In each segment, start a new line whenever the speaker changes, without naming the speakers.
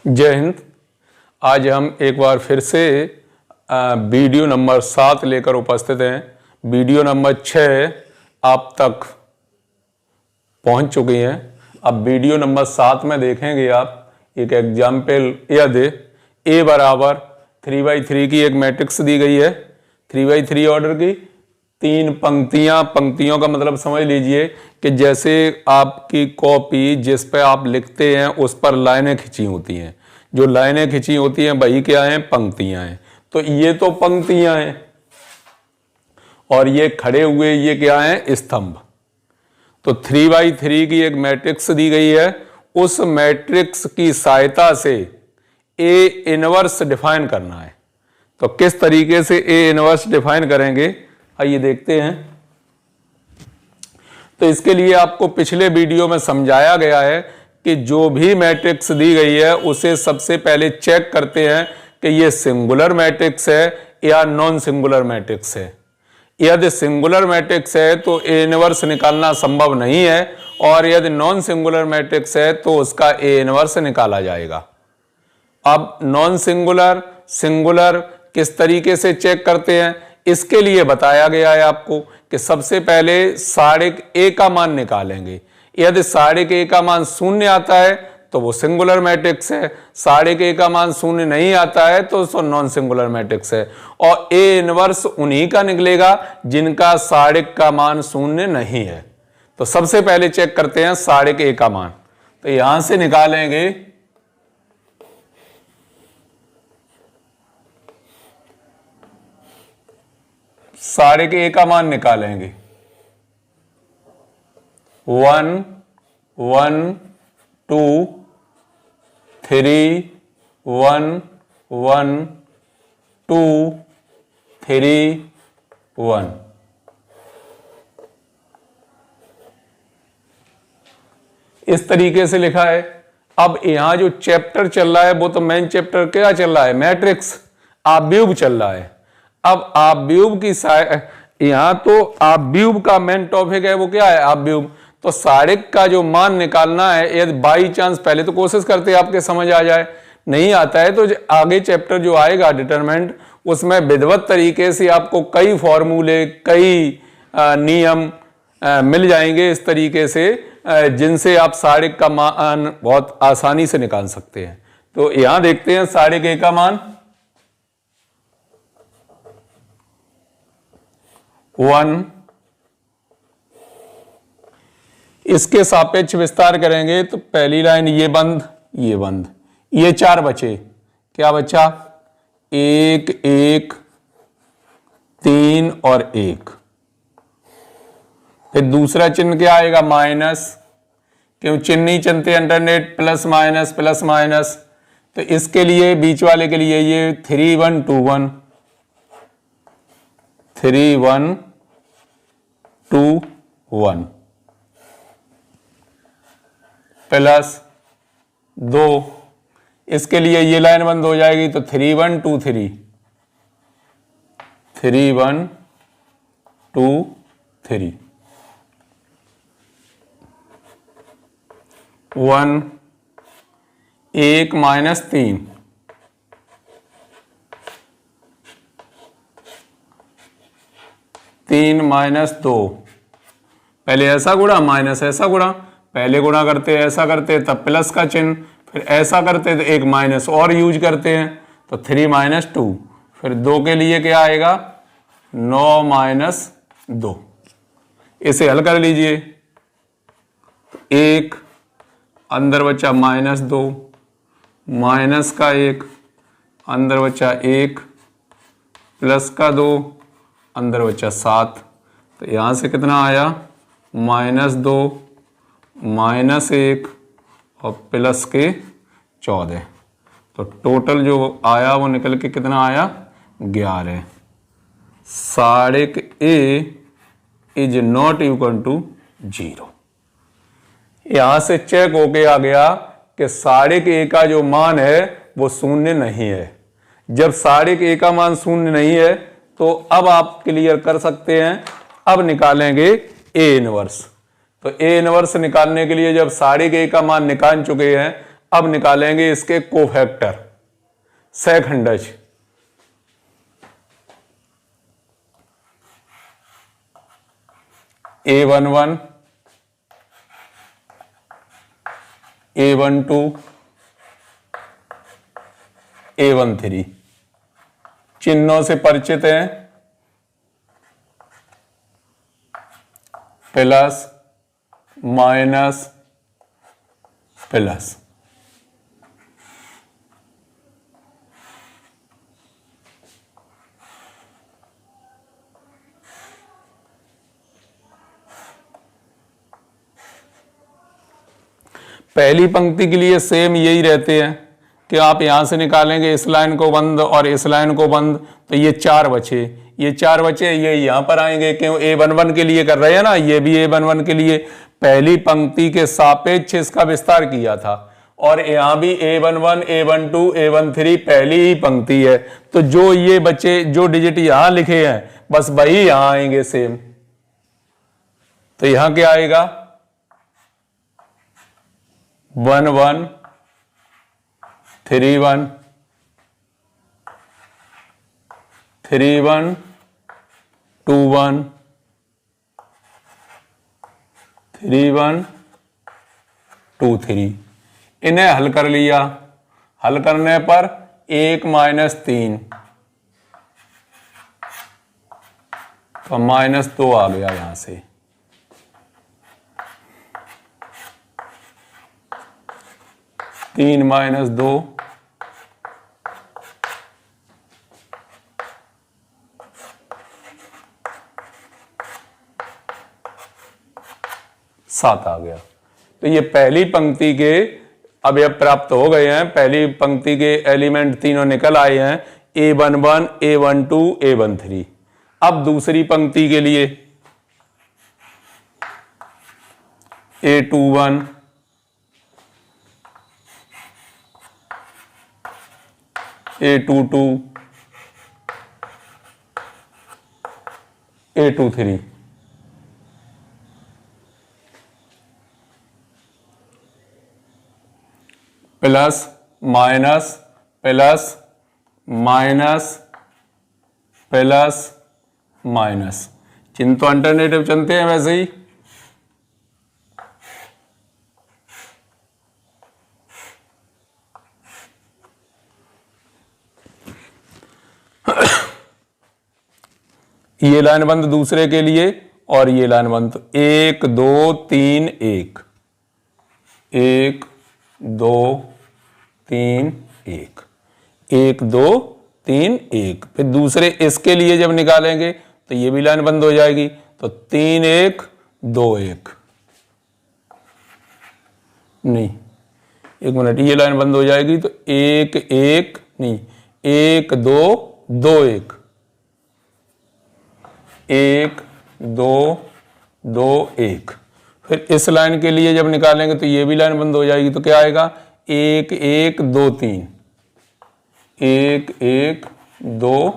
जय हिंद। आज हम एक बार फिर से वीडियो नंबर 7 लेकर उपस्थित हैं। वीडियो नंबर 6 आप तक पहुंच चुकी हैं। अब वीडियो नंबर 7 में देखेंगे आप एक एग्जाम्पल, यदि a बराबर 3/3 की एक मैट्रिक्स दी गई है, 3/3 ऑर्डर की 3 पंक्तियां, पंक्तियों का मतलब समझ लीजिए कि जैसे आपकी कॉपी जिस पे आप लिखते हैं उस पर लाइनें खिंची होती हैं। जो लाइनें खिंची होती हैं वही क्या हैं? पंक्तियां हैं। तो ये तो पंक्तियां हैं और ये खड़े हुए ये क्या हैं? स्तंभ। तो 3/3 की एक मैट्रिक्स दी गई है, उस मैट्रिक्स की सहायता से ए इनवर्स डिफाइन करना है। तो किस तरीके से ए इनवर्स डिफाइन करेंगे आइए देखते हैं। तो इसके लिए आपको पिछले वीडियो में समझाया गया है कि जो भी मैट्रिक्स दी गई है उसे सबसे पहले चेक करते हैं कि ये सिंगुलर मैट्रिक्स है या नॉन सिंगुलर मैट्रिक्स है। यदि सिंगुलर मैट्रिक्स है तो ए इनवर्स निकालना संभव नहीं है, और यदि नॉन सिंगुलर मैट्रिक्स है तो उसका ए इनवर्स निकाला जाएगा। अब नॉन सिंगुलर, सिंगुलर किस तरीके से चेक करते हैं इसके लिए बताया गया है आपको कि सबसे पहले साड़िक ए का मान निकालेंगे। यदि साड़िक ए का मान 0 आता है तो वो सिंगुलर मैट्रिक्स है, साड़िक ए का मान 0 नहीं आता है तो उसको नॉन सिंगुलर मैट्रिक्स है। और ए इनवर्स उन्हीं का निकलेगा जिनका साड़िक का मान 0 नहीं है। तो सबसे पहले चेक करते हैं साड़िक ए का मान। तो यहां से निकालेंगे साड़िक ए का मान निकालेंगे 1 1 2 3 1 1 2 3 1। इस तरीके से लिखा है। अब यहां जो चैप्टर चल रहा है वो तो मेन चैप्टर क्या चल रहा है? मैट्रिक्स आव्यूह चल रहा है। अब आव्यूह की यहां तो आव्यूह का मेन टॉपिक है वो क्या है? आव्यूह। तो साड़िक का जो मान निकालना है, यदि बाई चांस पहले तो कोशिश करते हैं आपके समझ आ जाए, नहीं आता है तो आगे चैप्टर जो आएगा डिटरमिनेंट, उसमें विधिवत तरीके से आपको कई फॉर्मूले, कई नियम मिल जाएंगे इस तरीके से, जिनसे आप साड़िक का मान बहुत आसानी से निकाल सकते हैं। तो यहां देखते हैं साड़िक ए का मान 1। इसके सापेक्ष विस्तार करेंगे तो पहली लाइन ये बंद, ये बंद, ये 4 बचे। क्या बचा? 1 1 3 और 1। फिर दूसरा चिन्ह क्या आएगा? माइनस, क्यों चिन्ह नहीं चलते अंटरनेट, प्लस माइनस प्लस माइनस। तो इसके लिए बीच वाले के लिए ये 3 1 2 1 3 1 2 1 प्लस 2। इसके लिए ये लाइन बंद हो जाएगी तो 3 1 2 3 3 1 2 3 1 1 माइनस 3 3 माइनस 2। पहले ऐसा गुणा माइनस ऐसा गुणा, पहले गुणा करते ऐसा करते तब प्लस का चिन्ह, फिर ऐसा करते तो एक माइनस और यूज करते हैं तो 3 माइनस 2। फिर 2 के लिए क्या आएगा? 9 माइनस 2। इसे हल कर लीजिए। 1 अंदर बचा माइनस 2, माइनस का 1 अंदर बचा 1, प्लस का 2 अंदर बचा 7। तो यहां से कितना आया? माइनस 2 माइनस 1 और प्लस के 14। तो टोटल जो आया वो निकल के कितना आया? 11। साड़िक ए इज नॉट इक्वल टू 0। यहां से चेक होके आ गया कि साड़िक ए का जो मान है वो 0 नहीं है। जब साड़िक ए का मान 0 नहीं है तो अब आप क्लियर कर सकते हैं। अब निकालेंगे ए इनवर्स। तो ए इनवर्स निकालने के लिए जब साड़िक ए का मान निकाल चुके हैं, अब निकालेंगे इसके कोफैक्टर, सहखंडज। A11, A12, A13 चिन्हों से परिचित हैं, प्लस माइनस प्लस। पहली पंक्ति के लिए सेम यही रहते हैं कि आप यहां से निकालेंगे इस लाइन को बंद और इस लाइन को बंद, तो ये 4 बचे, ये 4 बचे, ये यहां पर आएंगे। क्यों? A11 के लिए कर रहे हैं ना, ये भी A11 के लिए पहली पंक्ति के सापेक्ष इसका विस्तार किया था, और यहां भी A11, A12, A13 पहली ही पंक्ति है, तो जो ये बचे, जो डिजिट यहां लिखे हैं बस वही यहां आएंगे सेम। तो यहां क्या आएगा? 1 1 3 1 3 1 2 1 3 1 2 3। इन्हें हल कर लिया। हल करने पर 1 - 3 तो -2 आ गया यहां से। तीन -2 7 आ गया। तो ये पहली पंक्ति के अवयव प्राप्त हो गए हैं। पहली पंक्ति के एलिमेंट तीनों निकल आए हैं, A11, A12, A13। अब दूसरी पंक्ति के लिए A21, A22, A23। Plus minus plus minus plus minus, चिन्ह तो अल्टरनेटिव चलते हैं वैसे ही। ये लाइन बंद दूसरे के लिए और ये लाइन बंद 1 2 3 1 1 2 3 1 1 2 3 1। फिर दूसरे इसके लिए जब निकालेंगे तो ये भी लाइन बंद हो जाएगी, तो 3 1 2 1। नहीं, 1 मिनट, ये लाइन बंद हो जाएगी तो 1 1 नहीं 1 2 2 1 1 2 2 1। फिर इस लाइन के लिए जब निकालेंगे तो ये भी लाइन बंद हो जाएगी, तो क्या आएगा? 1 1 2 3 1 1 2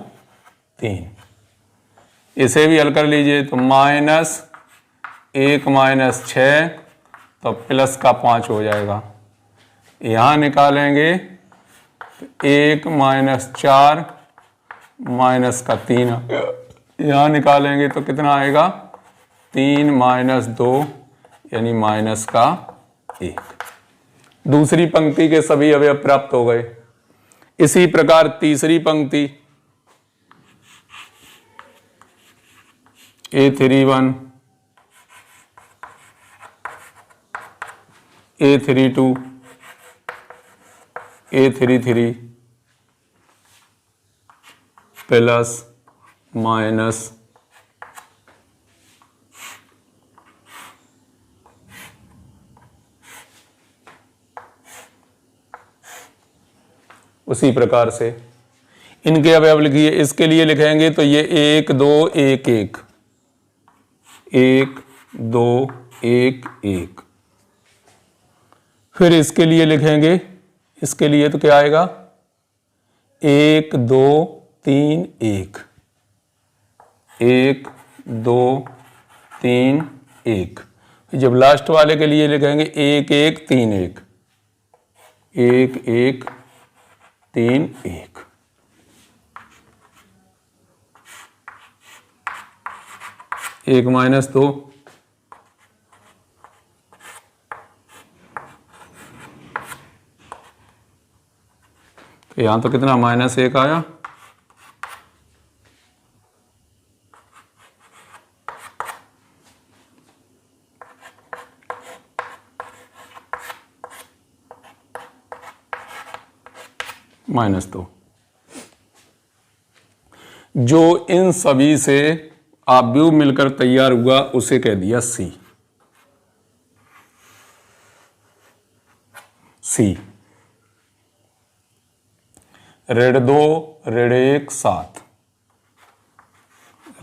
3। इसे भी हल कर लीजिए तो -1 -6 तो प्लस का 5 हो जाएगा। यहां निकालेंगे तो 1 -4 माइनस का 3। यहां निकालेंगे तो कितना आएगा? 3 - 2 यानी माइनस का 1। दूसरी पंक्ति के सभी अवयव प्राप्त हो गए। इसी प्रकार तीसरी पंक्ति A31 A32 A33 plus minus उसी प्रकार से इनके अवयव लिखिए। इसके लिए लिखेंगे तो ये 1 2 1 1 1 2 1 1। फिर इसके लिए लिखेंगे, इसके लिए तो क्या आएगा? 1 2 3 1 1 2 3 1। जब लास्ट वाले के लिए लिखेंगे 1 1 3 1, 1 1 3 1। एक माइनस 2, तो यहां तो कितना -1 आया। -2। जो इन सभी से आव्यूह मिलकर तैयार हुआ उसे कह दिया सी। ऋण 2 ऋण 1 7,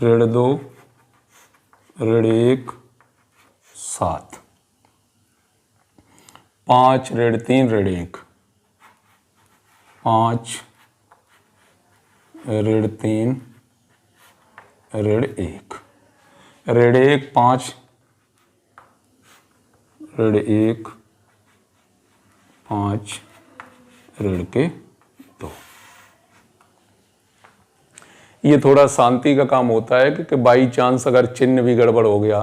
ऋण 2 ऋण 1 7, 5 ऋण 3 ऋण 1, 5 ऋण 3 ऋण 1, ऋण 1 5 ऋण 1 5 ऋण के 2। ये थोड़ा शांति का काम होता है क्योंकि बाई चांस अगर चिन्ह भी गड़बड़ हो गया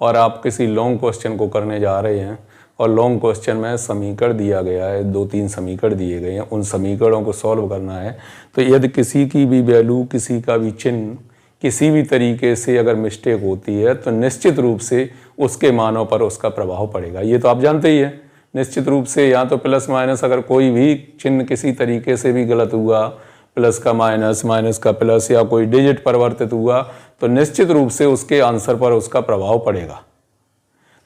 और आप किसी लॉन्ग क्वेश्चन को करने जा रहे हैं और लॉन्ग क्वेश्चन में समीकरण दिया गया है, 2-3 समीकरण दिए गए हैं, उन समीकरणों को सॉल्व करना है, तो यदि किसी की भी वैल्यू, किसी का भी चिन्ह किसी भी तरीके से अगर मिस्टेक होती है तो निश्चित रूप से उसके मानों पर उसका प्रभाव पड़ेगा। ये तो आप जानते ही हैं। निश्चित रूप से या तो प्लस माइनस, अगर कोई भी चिन्ह किसी तरीके से भी गलत हुआ, प्लस का माइनस, माइनस का प्लस, या कोई डिजिट परिवर्तित हुआ, तो निश्चित रूप से उसके आंसर पर उसका प्रभाव पड़ेगा।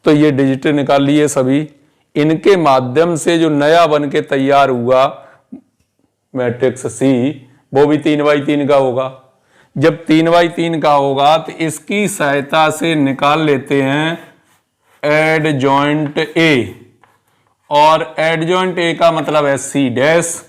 तो ये डिजिट निकाल लिए सभी, इनके माध्यम से जो नया बन के तैयार हुआ मैट्रिक्स सी, वो भी 3x3 का होगा। जब 3x3 का होगा तो इसकी सहायता से निकाल लेते हैं एडजॉइंट ए, और एडजॉइंट ए का मतलब है सी डैश,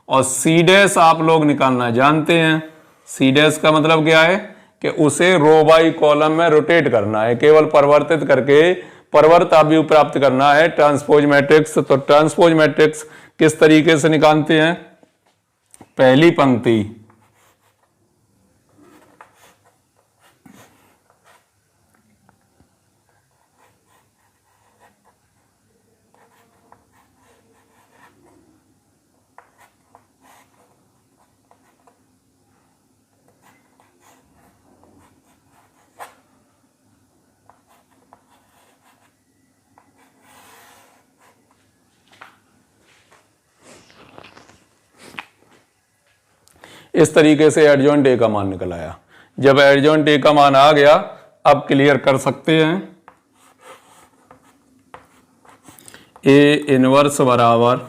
और सी डैश आप लोग निकालना जानते हैं। सी डैश का मतलब क्या है कि उसे रो बाई कॉलम में रोटेट करना है, केवल परिवर्तित करके परिवर्त आव्यूह प्राप्त करना है, ट्रांसपोज मैट्रिक्स। तो ट्रांसपोज मैट्रिक्स किस तरीके से निकालते हैं? पहली पंक्ति इस तरीके से एडजॉइंट ए का मान निकल आया। जब एडजॉइंट ए का मान आ गया, अब क्लियर कर सकते हैं। ए इनवर्स बराबर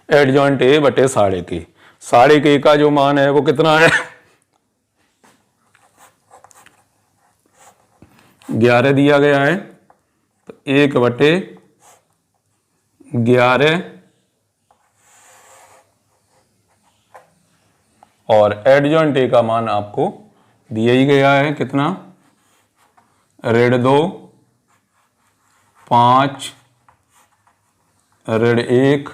एडजॉइंट ए बटे 1/2 1/2 का जो मान है वो कितना है? 11 दिया गया है, तो 1/11, और एडजॉइंट ए का मान आपको दिया ही गया है कितना? ऋण 2 5 ऋण 1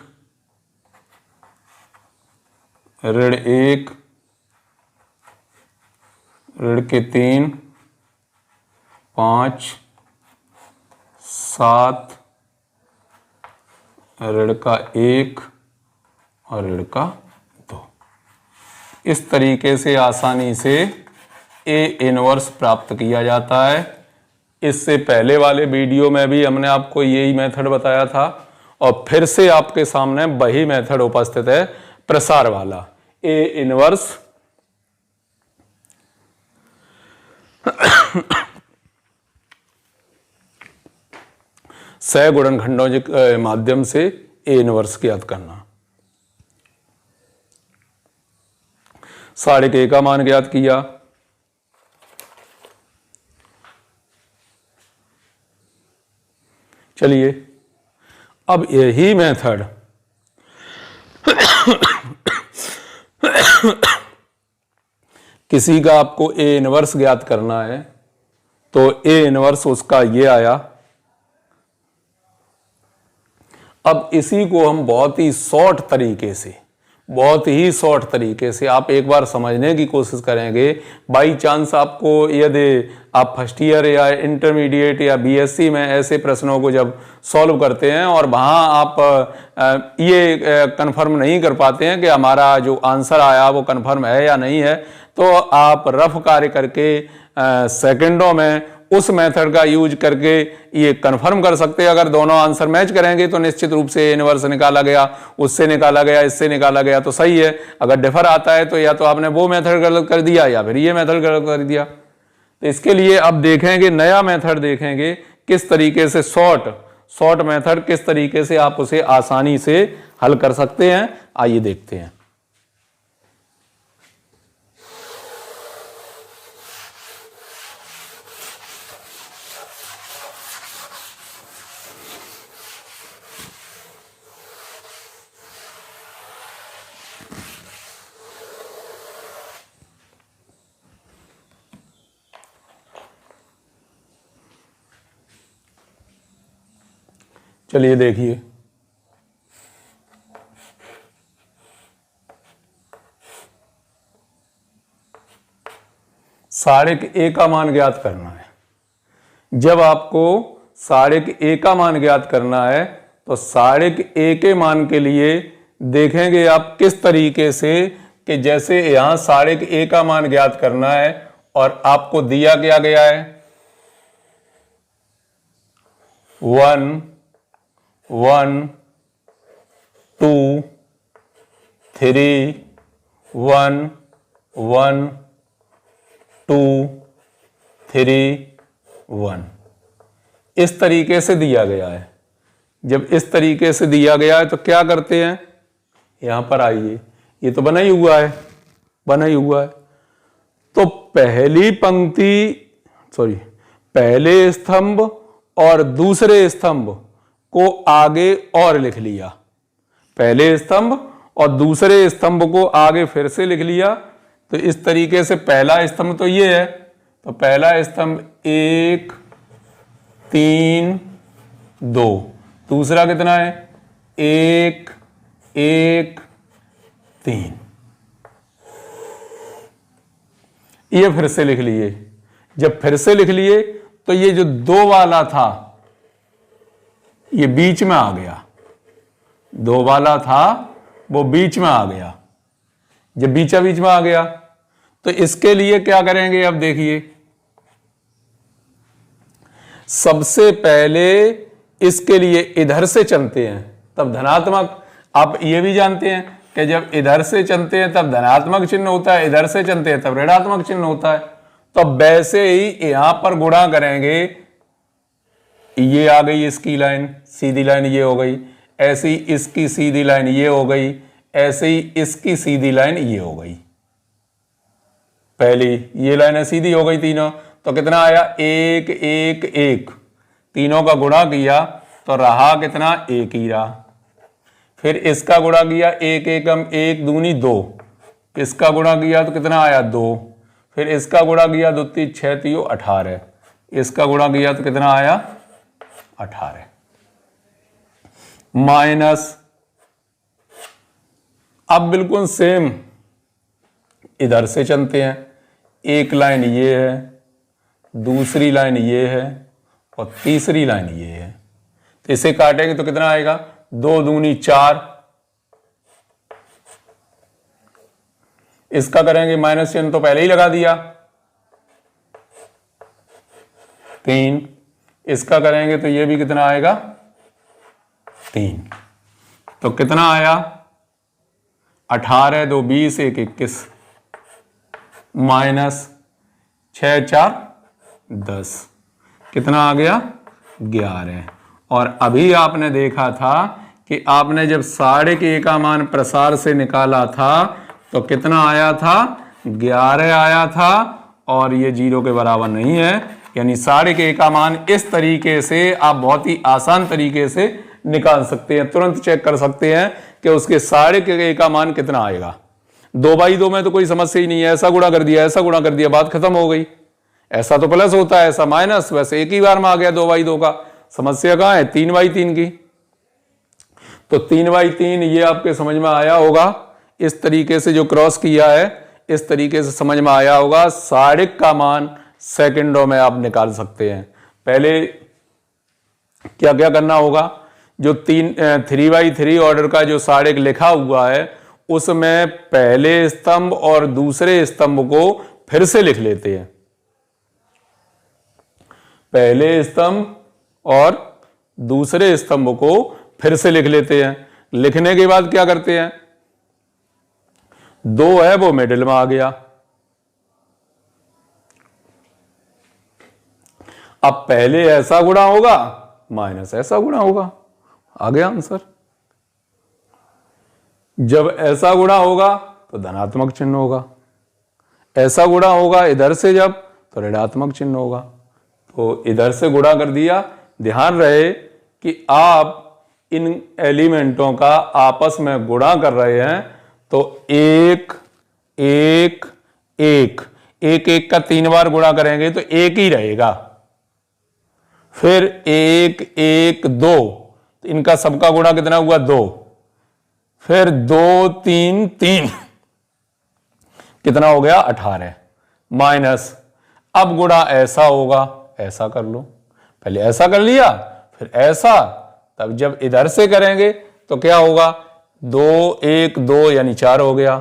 ऋण 1 ऋण के 3 5 7 ऋण का 1 और ऋण का 2। इस तरीके से आसानी से ए इनवर्स प्राप्त किया जाता है। इससे पहले वाले वीडियो में भी हमने आपको यही मेथड बताया था, और फिर से आपके सामने वही मेथड उपस्थित है, प्रसार वाला। ए इनवर्स सहगुणनखंडों के माध्यम से ए इनवर्स ज्ञात करना। 1/2 का मान ज्ञात किया, चलिए अब यही मेथड किसी का आपको ए इनवर्स ज्ञात करना है तो ए इनवर्स उसका ये आया। अब इसी को हम बहुत ही शॉर्ट तरीके से आप एक बार समझने की कोशिश करेंगे। बाई चांस आपको यदि आप फर्स्ट ईयर या इंटरमीडिएट या बीएससी में ऐसे प्रश्नों को जब सॉल्व करते हैं और वहाँ आप ये कंफर्म नहीं कर पाते हैं कि हमारा जो आंसर आया वो कंफर्म है या नहीं है, तो आप रफ कार्य करके सेकंडों में उस मेथड का यूज करके ये कंफर्म कर सकते हैं। अगर दोनों आंसर मैच करेंगे तो निश्चित रूप से इनवर्स निकाला गया, उससे निकाला गया, इससे निकाला गया तो सही है। अगर डिफर आता है तो या तो आपने वो मेथड गलत कर दिया या फिर ये मेथड गलत कर दिया। तो इसके लिए अब देखेंगे नया मेथड, देखेंगे किस तरीके से शॉर्ट मेथड किस तरीके से आप उसे आसानी से हल कर सकते हैं। आइए देखते हैं। चलिए देखिए, सारिक ए का मान ज्ञात करना है। जब आपको सारिक ए का मान ज्ञात करना है तो सारिक ए के मान के लिए देखेंगे आप किस तरीके से, कि जैसे यहां सारिक ए का मान ज्ञात करना है और आपको दिया क्या गया है 1 1 2 3 1 1 2 3 1 इस तरीके से दिया गया है। जब इस तरीके से दिया गया है तो क्या करते हैं, यहां पर आइए, ये तो बना ही हुआ है। तो पहले स्तंभ और दूसरे स्तंभ को आगे और लिख लिया, पहले स्तंभ और दूसरे स्तंभ को आगे फिर से लिख लिया। तो इस तरीके से पहला स्तंभ तो ये है, तो पहला स्तंभ 1 3 2, दूसरा कितना है 1 1 3, ये फिर से लिख लिए। जब फिर से लिख लिए तो ये जो 2 वाला था ये बीच में आ गया, 2 वाला था वो बीच में आ गया। जब बीच में आ गया तो इसके लिए क्या करेंगे, अब देखिए सबसे पहले इसके लिए इधर से चलते हैं तब धनात्मक। आप ये भी जानते हैं कि जब इधर से चलते हैं तब धनात्मक चिन्ह होता है, इधर से चलते हैं तब ऋणात्मक चिन्ह होता है। तो वैसे ही यहां पर गुणा करेंगे, ये आ गई इसकी लाइन, सीधी लाइन ये हो गई, ऐसे ही इसकी सीधी लाइन ये हो गई, ऐसे ही इसकी सीधी लाइन ये हो गई। पहली ये लाइन सीधी हो गई तीनों, तो कितना आया 1 1 1, तीनों का गुणा किया तो रहा कितना 1 ही रहा। फिर इसका गुणा किया 1 1 1 दूनी 2, इसका गुणा किया तो कितना आया 2, फिर इसका गुणा किया 2 3 6 3 18, इसका गुणा किया तो कितना आया 18 माइनस। अब बिल्कुल सेम इधर से चलते हैं, एक लाइन ये है, दूसरी लाइन ये है और तीसरी लाइन ये है। तो इसे काटेंगे तो कितना आएगा 2 दूनी 4, इसका करेंगे माइनस चिन्ह तो पहले ही लगा दिया 3, इसका करेंगे तो ये भी कितना आएगा 3, तो कितना आया 18 2 20 1 21 माइनस 6 4 10, कितना आ गया 11। और अभी आपने देखा था कि आपने जब साढ़े के का मान प्रसार से निकाला था तो कितना आया था 11 आया था, और ये 0 के बराबर नहीं है। यानी साढ़े के का मान इस तरीके से आप बहुत ही आसान तरीके से निकाल सकते हैं, तुरंत चेक कर सकते हैं कि उसके साढ़े के का मान कितना आएगा। 2/2 में तो कोई समस्या ही नहीं है, ऐसा गुणा कर दिया, ऐसा गुणा कर दिया, बात खत्म हो गई। ऐसा तो प्लस होता है, ऐसा माइनस, वैसे एक ही बार में आ गया 2/2 का। समस्या कहाँ है? 3/3 की। तो 3/3 ये आपके समझ में आया होगा। इस तरीके से जो क्रॉस किया है, इस तरीके से समझ में आया होगा। साड़िक का मान सेकंडों में आप निकाल सकते हैं। पहले क्या क्या करना होगा? जो 3/3 ऑर्डर का जो साड़िक लिखा हुआ है, उसमें पहले स्तंभ और दूसरे स्तंभ को फिर से लिख लेते हैं। पहले स्तंभ और दूसरे स्तंभ को फिर से लिख लेते हैं। लिखने के बाद क्या करते हैं? 2 है वो मिडिल में आ गया। अब पहले ऐसा गुणा होगा माइनस ऐसा गुणा होगा, आ गया आंसर। जब ऐसा गुणा होगा तो धनात्मक चिन्ह होगा, ऐसा गुणा होगा इधर से जब तो ऋणात्मक चिन्ह होगा। तो इधर से गुणा कर दिया। ध्यान रहे कि आप इन एलिमेंटों का आपस में गुणा कर रहे हैं तो एक एक एक एक एक का 3 बार गुणा करेंगे तो एक ही रहेगा। फिर 1 1 2, तो इनका सबका गुणा कितना हुआ? 2। फिर 2 3 3, कितना हो गया? 18 माइनस। अब गुणा ऐसा होगा, ऐसा कर लो। पहले ऐसा कर लिया, फिर ऐसा, तब जब इधर से करेंगे तो क्या होगा? 2 1 2 यानी 4 हो गया।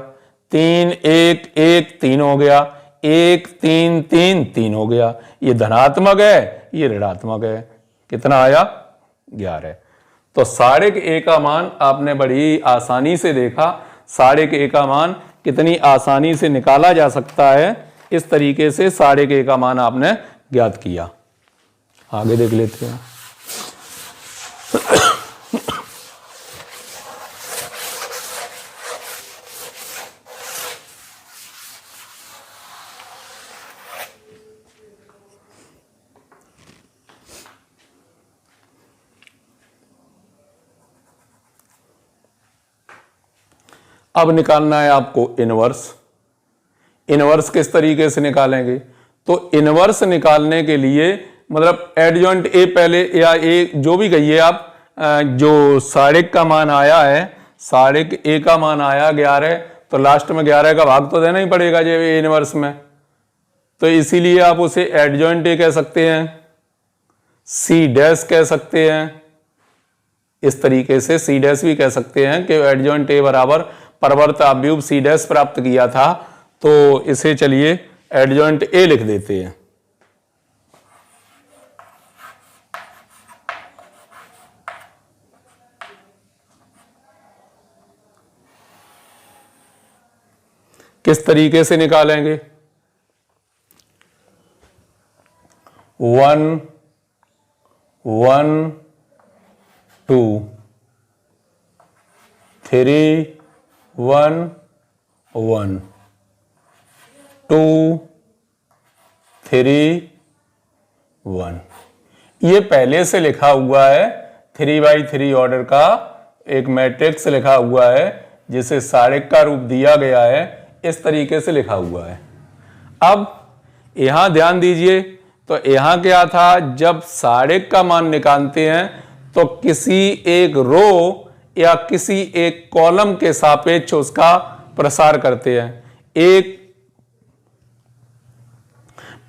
3 1 1 3 हो गया। 1 3 3 3 हो गया। ये धनात्मक है, ये ऋणात्मक है। कितना आया? 11। तो साड़िक ए का मान आपने बड़ी आसानी से देखा। साड़िक ए का मान कितनी आसानी से निकाला जा सकता है। इस तरीके से साड़िक ए का मान आपने ज्ञात किया। आगे देख लेते हैं। अब निकालना है आपको इनवर्स। इनवर्स किस तरीके से निकालेंगे? तो इनवर्स निकालने के लिए मतलब एडजॉइंट ए पहले या ए जो भी कहिए आप, जो साड़िक का मान आया है, साड़िक ए का मान आया 11, तो लास्ट में 11 का भाग तो देना ही पड़ेगा जब ए इनवर्स में। तो इसीलिए आप उसे एडजॉइंट ए कह सकते हैं, सी डैश कह सकते हैं। इस तरीके से सी डैश भी कह सकते हैं कि एडजॉइंट ए बराबर परवर्त अवयव सी डैश प्राप्त किया था। तो इसे चलिए एडजॉइंट ए लिख देते हैं। किस तरीके से निकालेंगे? 1 1 2 3 1 1 2 3 1। ये पहले से लिखा हुआ है 3/3 ऑर्डर का एक मैट्रिक्स लिखा हुआ है जिसे साड़िक का रूप दिया गया है। इस तरीके से लिखा हुआ है। अब यहां ध्यान दीजिए, तो यहां क्या था? जब साड़िक का मान निकालते हैं तो किसी एक रो या किसी एक कॉलम के सापेक्ष उसका प्रसार करते हैं। एक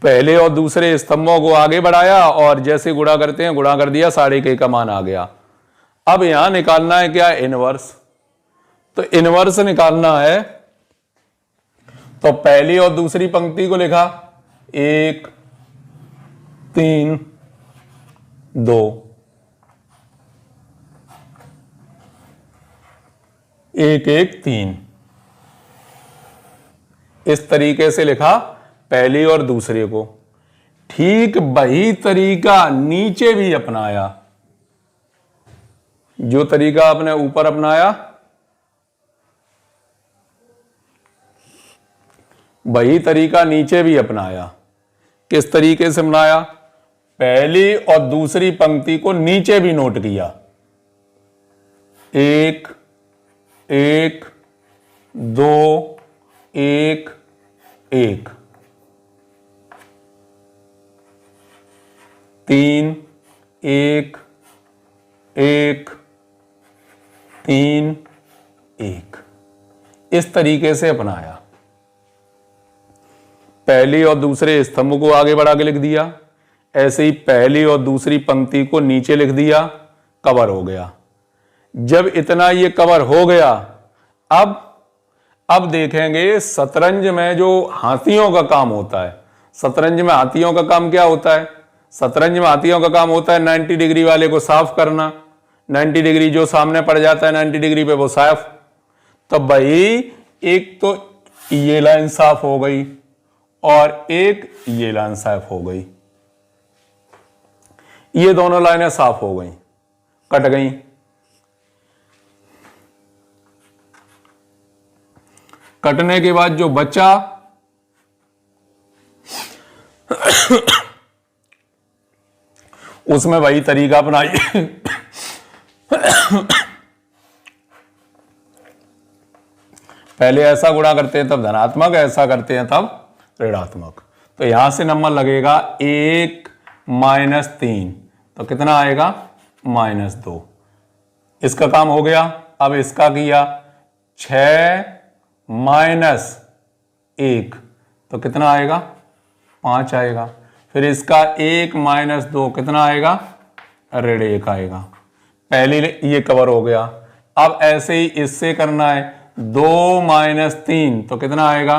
पहले और दूसरे स्तंभों को आगे बढ़ाया और जैसे गुणा करते हैं गुणा कर दिया, साड़िक ए का मान आ गया। अब यहां निकालना है क्या? इनवर्स। तो इनवर्स निकालना है तो पहली और दूसरी पंक्ति को लिखा 1 3 2, 1 1 3, इस तरीके से लिखा पहली और दूसरे को। ठीक वही तरीका नीचे भी अपनाया, जो तरीका आपने ऊपर अपनाया वही तरीका नीचे भी अपनाया। किस तरीके से अपनाया? पहली और दूसरी पंक्ति को नीचे भी नोट किया। 1 1 2 1 1, 3 1 1 3 1, इस तरीके से अपनाया। पहली और दूसरे स्तंभ को आगे बढ़ा के लिख दिया, ऐसे ही पहली और दूसरी पंक्ति को नीचे लिख दिया, कवर हो गया। जब इतना ये कवर हो गया, अब देखेंगे शतरंज में जो हाथियों का काम होता है। शतरंज में हाथियों का काम क्या होता है? शतरंज में हाथियों का काम होता है 90 डिग्री वाले को साफ करना। 90 डिग्री जो सामने पड़ जाता है 90 डिग्री पे वो साफ। तो भाई एक तो ये लाइन साफ हो गई और एक ये लाइन साफ हो गई, ये दोनों लाइनें साफ हो गई, कट गई। कटने के बाद जो बचा उसमें वही तरीका अपनाइए। पहले ऐसा गुणा करते हैं तब धनात्मक, ऐसा करते हैं तब ऋणात्मक। तो यहां से नंबर लगेगा 1 - 3, तो कितना आएगा? -2। इसका काम हो गया। अब इसका किया 6 - 1, तो कितना आएगा? 5 आएगा। फिर इसका 1 - 2 कितना आएगा? -1 आएगा। पहले ये कवर हो गया। अब ऐसे ही इससे करना है 2 - 3, तो कितना आएगा?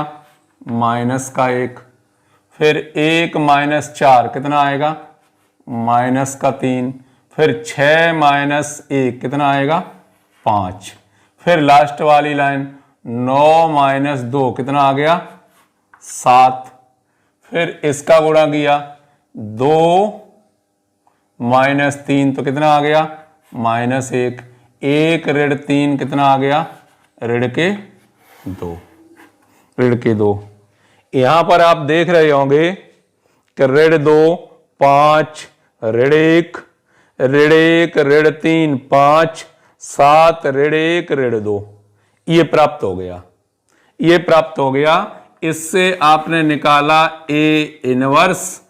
-1। फिर 1 - 4 कितना आएगा? -3। फिर 6 - 1 कितना आएगा? 5। फिर लास्ट वाली लाइन 9 - 2 कितना आ गया? 7। फिर इसका गुणा किया 2 - 3, तो कितना आ गया? -1। 1 - 3 कितना आ गया? -2। -2। यहां पर आप देख रहे होंगे कि -2 5, -1, -1, -3 5, 7, -1, -2, ये प्राप्त हो गया। ये प्राप्त हो गया। इससे आपने निकाला A इनवर्स।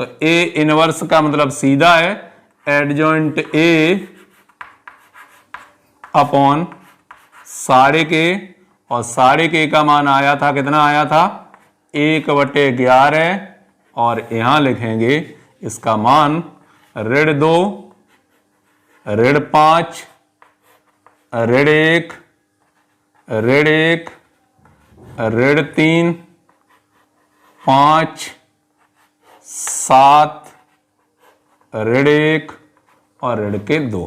तो A इनवर्स का मतलब सीधा है एडजॉइंट A अपॉन साढ़े के, और साढ़े के का मान आया था, कितना आया था? 1/11। और यहां लिखेंगे इसका मान -2, -5, -1, -1, -3 5, 7, -1 और -2।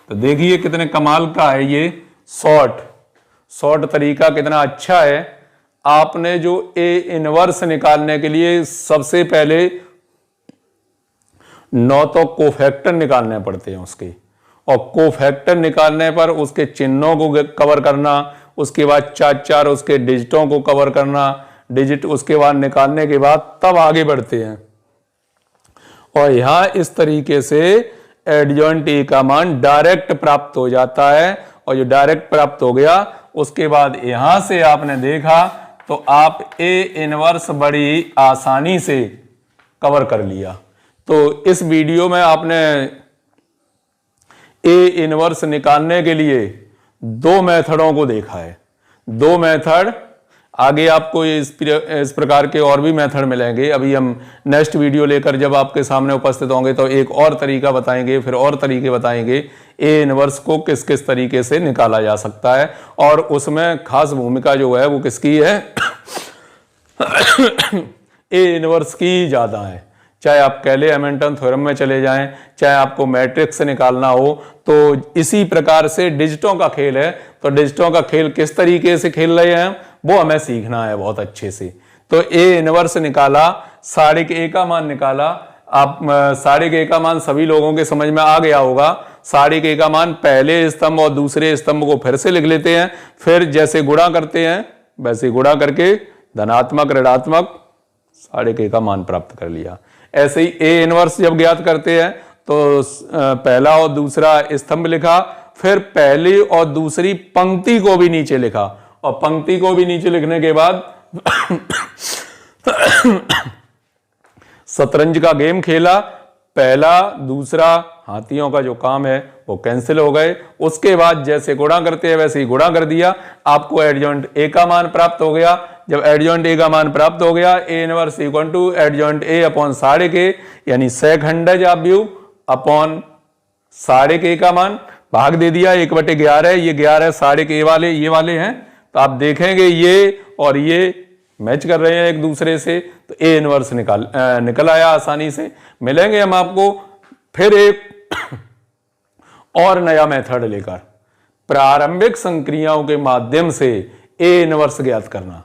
तो देखिए कितने कमाल का है ये शॉर्ट तरीका, कितना अच्छा है। आपने जो A इनवर्स निकालने के लिए सबसे पहले 9 तो कोफैक्टर निकालने पड़ते हैं उसके, और कोफैक्टर निकालने पर उसके चिन्हों को कवर करना, उसके बाद 4 उसके डिजिटों को कवर करना, डिजिट उसके बाद निकालने के बाद तब आगे बढ़ते हैं। और यहां इस तरीके से एडजॉइंट ए का मान डायरेक्ट प्राप्त हो जाता है, और जो डायरेक्ट प्राप्त हो गया उसके बाद यहां से आपने देखा तो आप A इनवर्स बड़ी आसानी से कवर कर लिया। तो इस वीडियो में आपने A इनवर्स निकालने के लिए 2 मेथडों को देखा है। 2 मेथड, आगे आपको इस प्रकार के और भी मेथड मिलेंगे। अभी हम नेक्स्ट वीडियो लेकर जब आपके सामने उपस्थित होंगे तो एक और तरीका बताएंगे, फिर और तरीके बताएंगे A इनवर्स को किस किस तरीके से निकाला जा सकता है, और उसमें खास भूमिका जो है वो किसकी है? A इनवर्स की ज़्यादा है। चाहे आप कैले हैमिल्टन थ्योरम में चले जाएं, चाहे आपको मैट्रिक्स निकालना हो, तो इसी प्रकार से डिजिटों का खेल है। तो डिजिटों का खेल किस तरीके से खेल रहे हैं वो हमें सीखना है बहुत अच्छे से। तो A इनवर्स निकाला, साढ़े के A का मान निकाला। आप साढ़े के A का मान सभी लोगों के समझ में आ गया होगा। साढ़े के A का मान पहले स्तंभ और दूसरे स्तंभ को फिर से लिख लेते हैं, फिर जैसे गुणा करते हैं वैसे गुणा करके धनात्मक ऋणात्मक साढ़े के A का मान प्राप्त कर लिया। ऐसे ही A इनवर्स जब ज्ञात करते हैं तो पहला और दूसरा स्तंभ लिखा, फिर पहली और दूसरी पंक्ति को भी नीचे लिखा, और पंक्ति को भी नीचे लिखने के बाद शतरंज का गेम खेला, पहला दूसरा हाथियों का जो काम है वो कैंसिल हो गए। उसके बाद जैसे गुणा करते हैं वैसे ही गुणा कर दिया, आपको एडजॉइंट ए का मान प्राप्त हो गया। जब एडजॉइंट ए का मान प्राप्त हो गया, A inverse equal to adjoint A upon साढ़े के, यानी सेकंडज ऑफ व्यू अपॉन साढ़े के का मान भाग दे दिया 1/11। ये 11 साढ़े के वाले ये वाले हैं, तो आप देखेंगे ये और ये मैच कर रहे हैं एक दूसरे से, तो ए इनवर्स निकल आया आसानी से। मिलेंगे हम आपको फिर एक और नया मेथड लेकर, प्रारंभिक संक्रियाओं के माध्यम से ए इनवर्स ज्ञात करना,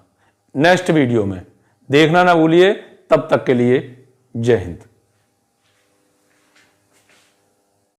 नेक्स्ट वीडियो में देखना ना भूलिए। तब तक के लिए जय हिंद।